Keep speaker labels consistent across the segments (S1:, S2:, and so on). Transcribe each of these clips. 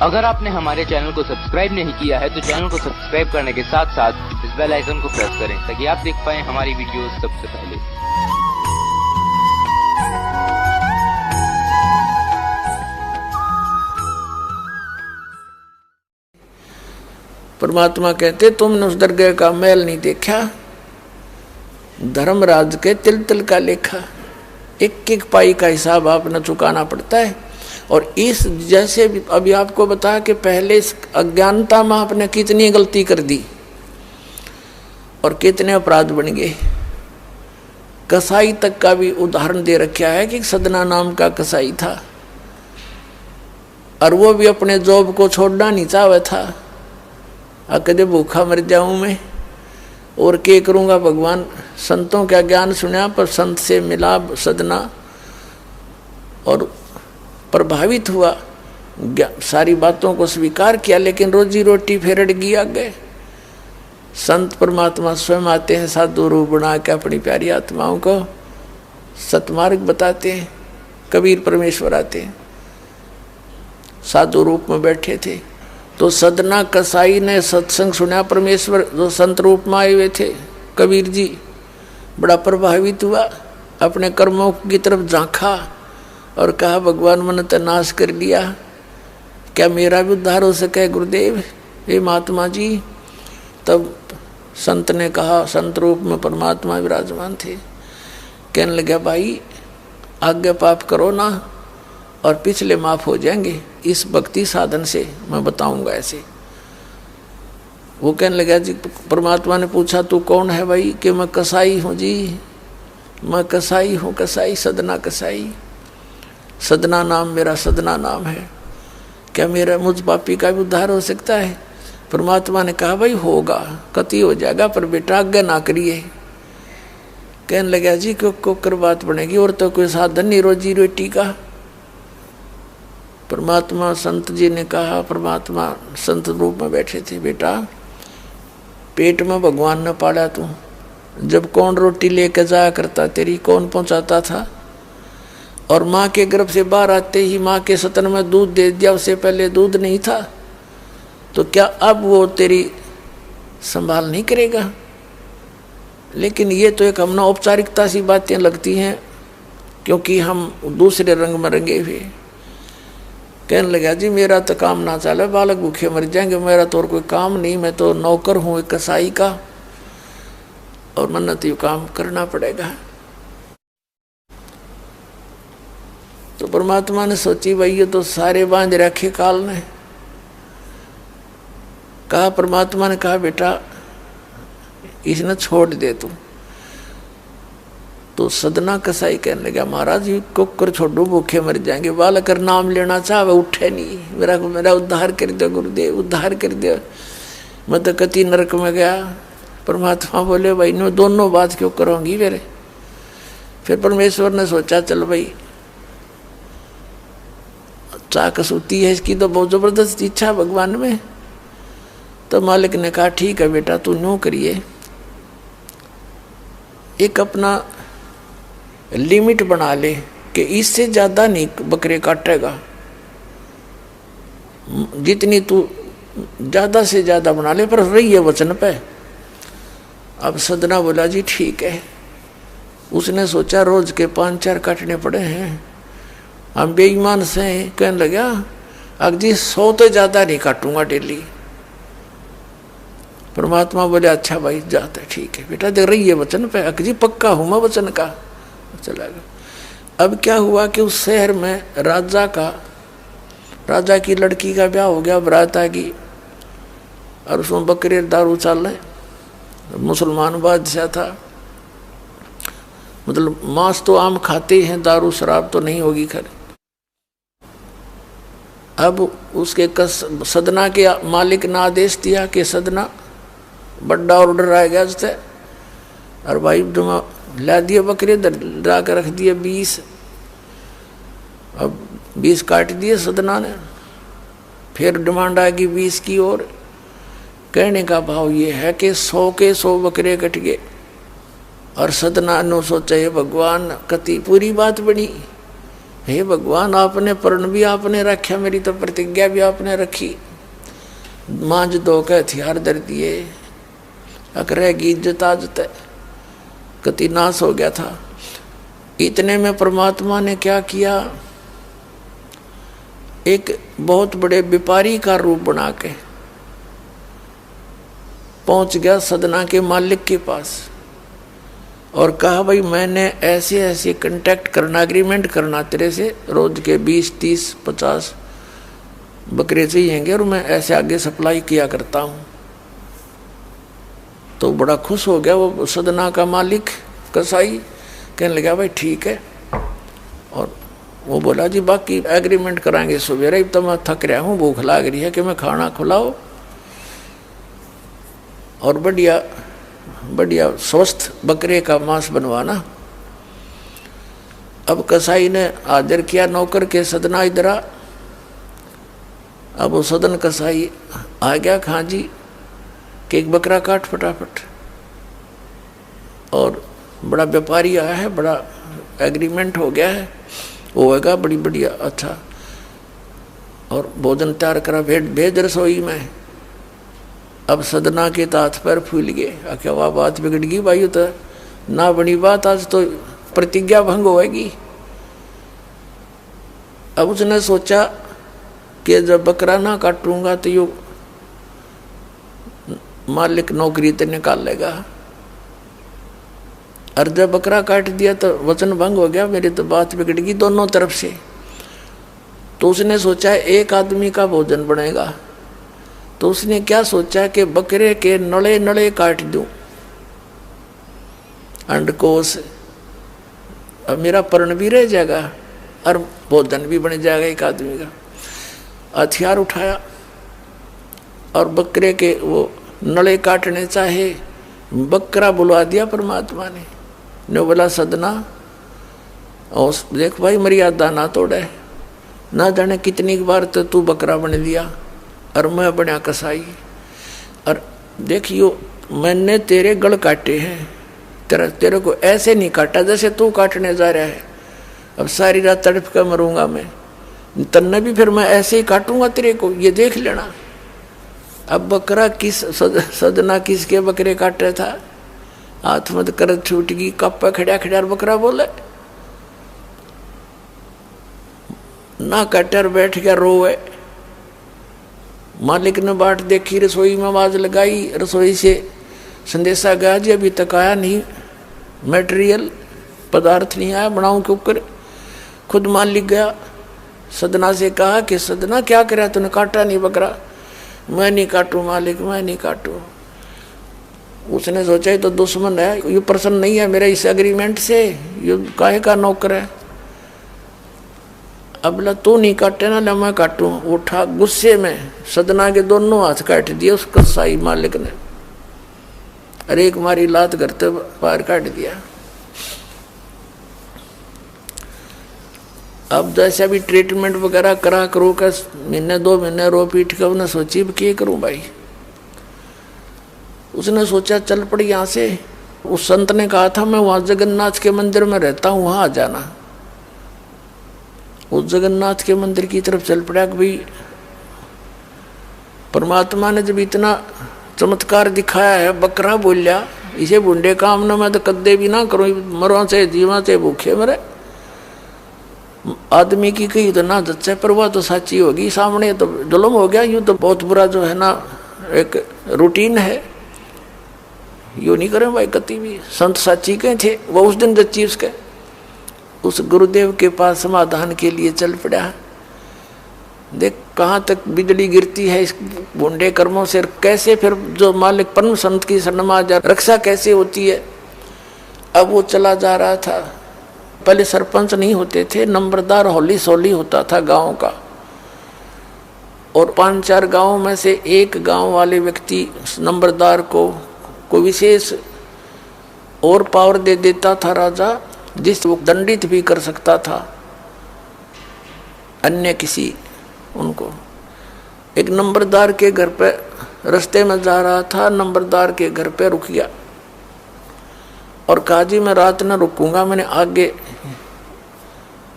S1: अगर आपने हमारे चैनल को सब्सक्राइब नहीं किया है तो चैनल को सब्सक्राइब करने के साथ साथ इस बेल आइकन को प्रेस करें ताकि आप देख पाएं हमारी वीडियोस सबसे पहले।
S2: परमात्मा कहते तुमने उस दरगाह का मैल नहीं देखा, धर्मराज के तिल तिल का लेखा, एक एक पाई का हिसाब आपने चुकाना पड़ता है। और इस जैसे अभी आपको बताया कि पहले इस अज्ञानता में आपने कितनी गलती कर दी और कितने अपराध बन गए। कसाई तक का भी उदाहरण दे रखा है कि सदना नाम का कसाई था और वो भी अपने जॉब को छोड़ना नहीं चाहता था। कदे भूखा मर जाऊं मैं और क्या करूंगा भगवान। संतों का ज्ञान सुना पर संत से मिला सदना और प्रभावित हुआ, सारी बातों को स्वीकार किया, लेकिन रोजी रोटी फिर अड़ गई गए। संत परमात्मा स्वयं आते हैं साधु रूप बना के अपनी प्यारी आत्माओं को सतमार्ग बताते हैं। कबीर परमेश्वर आते हैं, साधु रूप में बैठे थे तो सदना कसाई ने सत्संग सुना। परमेश्वर जो संत रूप में आए हुए थे कबीर जी, बड़ा प्रभावित हुआ, अपने कर्मों की तरफ झांका और कहा भगवान मैंने तो नाश कर लिया, क्या मेरा भी उद्धार हो सके गुरुदेव, हे महात्मा जी। तब संत ने कहा, संत रूप में परमात्मा विराजमान थे, कहने लगा भाई आगे पाप करो ना और पिछले माफ हो जाएंगे इस भक्ति साधन से, मैं बताऊंगा ऐसे। वो कहने लगा जी, परमात्मा ने पूछा तू कौन है भाई, कि मैं कसाई हूँ जी, मैं कसाई हूँ, कसाई सदना कसाई, सदना नाम मेरा सदना नाम है, क्या मेरा मुझ पापी का भी उद्धार हो सकता है। परमात्मा ने कहा भाई होगा, कति हो जाएगा, पर बेटा आज्ञा ना करिए। कहने लगा जी क्यों कर बात बनेगी, और तो कोई साधन नहीं रोजी रोटी का। परमात्मा संत जी ने कहा, परमात्मा संत रूप में बैठे थे, बेटा पेट में भगवान न पाला तू, जब कौन रोटी लेकर जाया करता तेरी, कौन पहुंचाता था, और माँ के गर्भ से बाहर आते ही माँ के सतन में दूध दे दिया, उससे पहले दूध नहीं था, तो क्या अब वो तेरी संभाल नहीं करेगा। लेकिन ये तो एक हमने औपचारिकता सी बातें लगती हैं क्योंकि हम दूसरे रंग में रंगे हुए। कहने लगा जी मेरा तो काम ना चले, बालक भूखे मर जाएंगे, मेरा तो और कोई काम नहीं, मैं तो नौकर हूँ एक कसाई का और मन्नत तो ये काम करना पड़ेगा। तो परमात्मा ने सोची भाई ये तो सारे बांध रखे काल ने। कहा, परमात्मा ने कहा बेटा इसने छोड़ दे तू। तो सदना कसाई कहने लगा महाराज जी कुकर छोड़ो भूखे मर जाएंगे, बालक कर नाम लेना चाहे उठे नहीं, मेरा उद्धार कर दो गुरुदेव, उद्धार कर दो, मैं तो कति नरक में गया। परमात्मा बोले भाई नो दोनों बात क्यों करोगी मेरे। फिर परमेश्वर ने सोचा चल भाई चाकस होती है इसकी तो बहुत जबरदस्त इच्छा भगवान में। तो मालिक ने कहा ठीक है बेटा तू नो करिए, एक अपना लिमिट बना ले कि इससे ज़्यादा नहीं बकरे काटेगा, जितनी तू ज़्यादा से ज़्यादा बना ले पर रही है वचन पे। अब सदना बोला जी ठीक है। उसने सोचा रोज के 5-4 काटने पड़े हैं, हम बेईमान से। कहने लगा अग जी 100 तो ज़्यादा नहीं काटूंगा डेली। परमात्मा बोले अच्छा भाई जाता है, ठीक है बेटा देख रही है वचन पे, अग जी पक्का हूँ मैं वचन का। चला गया। अब क्या हुआ कि उस शहर में राजा की लड़की का ब्याह हो गया, बारात आ गई और उसमें बकरे दारू चल रहे। मुसलमान बादशाह था, मतलब मांस तो आम खाते हैं, दारू शराब तो नहीं होगी खैर। अब उसके सदना के मालिक ने आदेश दिया कि सदना बड़ा ऑर्डर आ गया उससे, और भाई ला दिए बकरे ला कर रख दिए 20। अब 20 काट दिए सदना ने, फिर डिमांड आ गई 20 की। और कहने का भाव ये है कि 100 के 100 बकरे कट गए और सदना ने सोचा ये भगवान कति पूरी बात बनी, हे भगवान, आपने प्रण भी आपने रखा, मेरी तो प्रतिज्ञा भी आपने रखी, मांझ दो के हथियार धर दिए, अकरेगी इज्जत आज तक कति नाश हो गया था। इतने में परमात्मा ने क्या किया, एक बहुत बड़े व्यापारी का रूप बना के पहुंच गया सदना के मालिक के पास और कहा, भाई मैंने ऐसे ऐसे कांटेक्ट करना, एग्रीमेंट करना तेरे से, रोज के 20, 30, 50 बकरे चाहिएंगे और मैं ऐसे आगे सप्लाई किया करता हूँ। तो बड़ा खुश हो गया वो सदना का मालिक कसाई, कहने लगा भाई ठीक है। और वो बोला जी बाकी एग्रीमेंट कराएंगे सवेरे, अब तो मैं थक रहा हूँ, भूख लग रही है कि मैं खाना खिलाओ और बढ़िया बढ़िया स्वस्थ बकरे का मांस बनवाना। अब कसाई ने आदर किया नौकर के, सदना इधर आ। अब वो सदन कसाई आ गया, खां जी कि एक बकरा काट फटाफट। और बड़ा व्यापारी आया है, बड़ा एग्रीमेंट हो गया है, वो होगा बड़ी बढ़िया अच्छा। और भोजन तैयार करा, भेज रसोई में। अब सदना के हाथ पैर फूल गए, क्या वह बात बिगड़ गई भाई, तो ना बनी बात, आज तो प्रतिज्ञा भंग होएगी। अब उसने सोचा कि जब बकरा ना काटूंगा तो यो मालिक नौकरी तो निकाल लेगा, और जब बकरा काट दिया तो वचन भंग हो गया, मेरी तो बात बिगड़ गई दोनों तरफ से। तो उसने सोचा एक आदमी का भोजन बनेगा, तो उसने क्या सोचा कि बकरे के नड़े नड़े काट दूं, अंडकोश, अब मेरा पर्ण भी रह जाएगा और भोजन भी बन जाएगा एक आदमी का। हथियार उठाया और बकरे के वो नड़े काटने चाहे, बकरा बुलवा दिया परमात्मा ने बोला सदना और देख भाई मर्यादा ना तोड़े, ना जाने कितनी बार तो तू बकरा बन लिया और मैं बना कसाई, और देखियो मैंने तेरे गल काटे हैं, तेरे को ऐसे नहीं काटा जैसे तू काटने जा रहा है। अब सारी रात तड़प कर मरूंगा मैं, तन्ने भी फिर मैं ऐसे ही काटूंगा तेरे को, ये देख लेना। अब बकरा किस सदना किसके बकरे काटे था, हाथ मत कर छूट गई, कप्पा खड़ा खड़ा बकरा बोले ना, कटर बैठ गया रोए। मालिक ने बाट देखी, रसोई में आवाज लगाई, रसोई से संदेशा गया जी अभी तक आया नहीं, मटेरियल पदार्थ नहीं आया, बनाऊं क्यों कर। खुद मालिक गया, सदना से कहा कि सदना क्या करा तूने, काटा नहीं बकरा। मैं नहीं काटूं मालिक, मैं नहीं काटूं। उसने सोचा ये तो दुश्मन है, ये प्रसन्न नहीं है मेरे इस एग्रीमेंट से, ये काहे का नौकर है। अब ला तू नहीं काटे ना, ला मैं काटूं। उठा गुस्से में सदना के दोनों हाथ काट दिए उस कसाई मालिक ने, अरे एक मारी लात करते पार काट दिया। अब जैसे भी ट्रीटमेंट वगैरह करा करो का, महीने 2 महीने रो पीट कर उन्हें सोची क्या करूं भाई। उसने सोचा चल पड़ी यहाँ से। उस संत ने कहा था मैं वहां जगन्नाथ के मंदिर में रहता हूँ, वहां आ जाना। उस जगन्नाथ के मंदिर की तरफ चल पड़ा कि भाई परमात्मा ने जब इतना चमत्कार दिखाया है, बकरा बोलिया, इसे बुंडे काम ना मैं तो कदे भी ना करूं, मरो से जीवा से भूखे मरे। आदमी की कही तो ना जच्चे, पर वह तो सच्ची होगी, सामने तो जुल्म हो गया। यूँ तो बहुत बुरा जो है ना एक रूटीन है, यूँ नहीं करें भाई कति भी। संत साची कहे थे वो उस दिन जच्ची उसके, उस गुरुदेव के पास समाधान के लिए चल पड़ा। देख कहाँ तक बिजली गिरती है इस बुंडे कर्मों से, कैसे फिर जो मालिक परम संत की शरण में आ जा रक्षा कैसे होती है। अब वो चला जा रहा था, पहले सरपंच नहीं होते थे, नंबरदार होली सोली होता था गांव का, और 5-4 गांवों में से एक गांव वाले व्यक्ति नंबरदार को कोई विशेष और पावर दे देता था राजा, जिस वो दंडित भी कर सकता था अन्य किसी उनको। एक नंबरदार के घर पे रास्ते में जा रहा था, नंबरदार के घर पे रुक गया और कहा जी मैं रात न रुकूंगा, मैंने आगे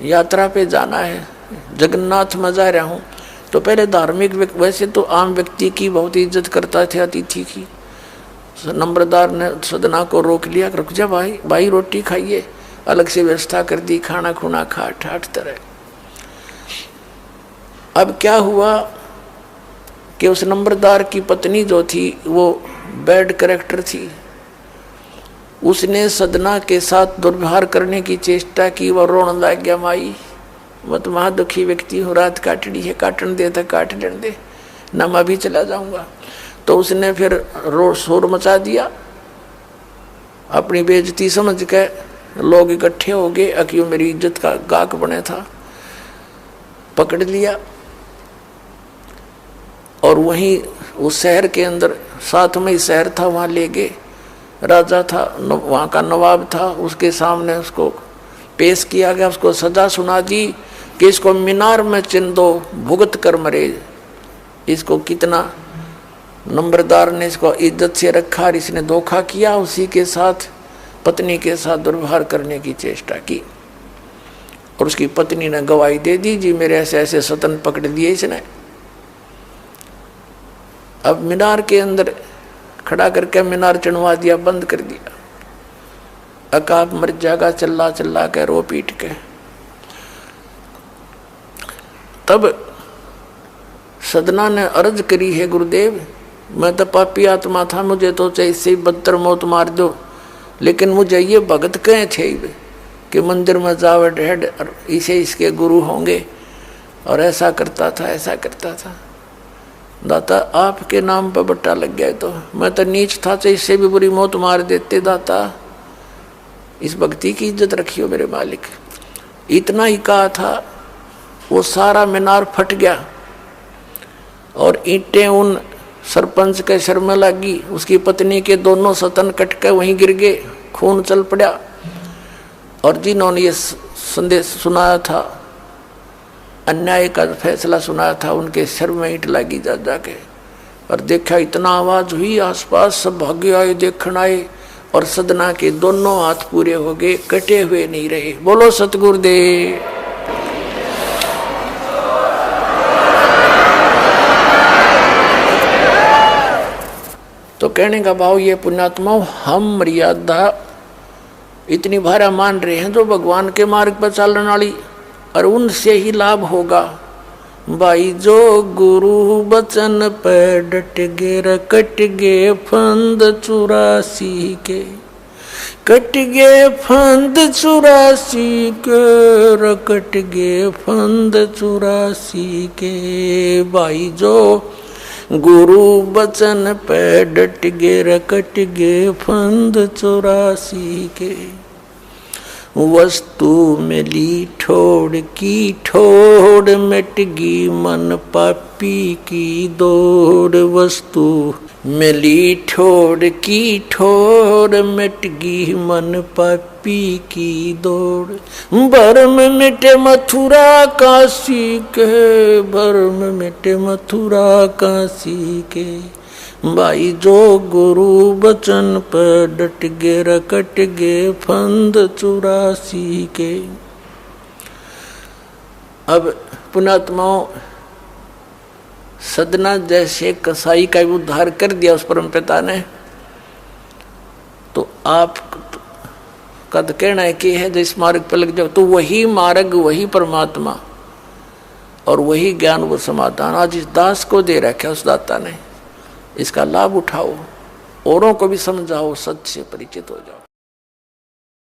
S2: यात्रा पे जाना है, जगन्नाथ में जा रहा हूँ। तो पहले धार्मिक वैसे तो आम व्यक्ति की बहुत इज्जत करता थे, अतिथि की। नंबरदार ने सदना को रोक लिया, रुक जा भाई, भाई रोटी खाइए। अलग से व्यवस्था कर दी, खाना खुना खा ठाठ तरह। अब क्या हुआ कि उस नंबरदार की पत्नी जो थी वो बैड कैरेक्टर थी, उसने सदना के साथ दुर्व्यवहार करने की चेष्टा की। वह रोने लग गया, माई मैं तो महा दुखी व्यक्ति हूँ, रात काटनी है, काटन दे तो काट लेने दे, ना मैं भी चला जाऊंगा। तो उसने फिर शोर मचा दिया, अपनी बेइज्जती समझ के लोग इकट्ठे हो गए, अक्यों मेरी इज्जत का गाक बने था, पकड़ लिया। और वहीं उस शहर के अंदर, साथ में ही शहर था, वहाँ ले गए। राजा था, वहाँ का नवाब था, उसके सामने उसको पेश किया गया, उसको सजा सुना दी कि इसको मीनार में चिन दो, भुगत कर मरे। इसको कितना नंबरदार ने इसको इज्जत से रखा और इसने धोखा किया, उसी के साथ पत्नी के साथ दुर्व्यवहार करने की चेष्टा की। और उसकी पत्नी ने गवाही दे दी, जी मेरे ऐसे ऐसे सतन पकड़ दिए इसने। अब मीनार के अंदर खड़ा करके मीनार चढ़वा दिया, बंद कर दिया। अकाब मर जाएगा, चिल्ला चिल्ला के रो पीट के। तब सदना ने अर्ज करी है, गुरुदेव मैं तो पापी आत्मा था, मुझे तो चाहे इससे बदतर मौत मार दो, लेकिन मुझे ये भगत कहे थे कि मंदिर में जावे ढेड और इसे इसके गुरु होंगे, और ऐसा करता था ऐसा करता था। दाता आपके नाम पर बट्टा लग गया, तो मैं तो नीच था, चाहे इससे भी बुरी मौत मार देते। दाता इस भक्ति की इज्जत रखियो मेरे मालिक। इतना ही कहा था, वो सारा मीनार फट गया और ईंटें उन सरपंच के सर में लगी। उसकी पत्नी के दोनों सतन कट के वहीं गिर गए, खून चल पड़ा। और जिन्होंने ये संदेश सुनाया था, अन्याय का फैसला सुनाया था, उनके सिर में ईंट लगी जा जाके। और देखा इतना आवाज हुई, आसपास सब भागे आए, देखने आए, और सदना के दोनों हाथ पूरे हो गए, कटे हुए नहीं रहे। बोलो सतगुरुदेव। तो कहने का भाव ये पुण्यात्माओं, हम मर्यादा इतनी भारा मान रहे हैं जो भगवान के मार्ग पर चलने वाली, और उनसे ही लाभ होगा। भाई जो गुरु बचन पे डट गे, कट गे फंद 84 के, कट गे फंद 84 के, कट गे फंद 84 के। भाई जो गुरु बचन पे डट गे, कट गे फंद 84 के। वस्तु मिली ठोड़ की ठोड़, मिट गी मन पापी की दौड़। वस्तु मिली ठोड़ की ठोड़, मिट गी मन पापी की दौड़। भरम मिटे मथुरा काशी के, भरम मिटे मथुरा काशी के। भाई जो गुरु बचन पर डट गे, कट गे फंद 84 के। अब पुण्यात्माओं, सदना जैसे कसाई का उद्धार कर दिया उस परम पिता ने, तो आप का तो कहना है कि है जिस मार्ग पर लग जाओ, तो वही मार्ग, वही परमात्मा और वही ज्ञान, वो समाधान आज इस दास को दे रखा उस दाता ने। इसका लाभ उठाओ, औरों को भी समझाओ, सत्य से परिचित हो जाओ।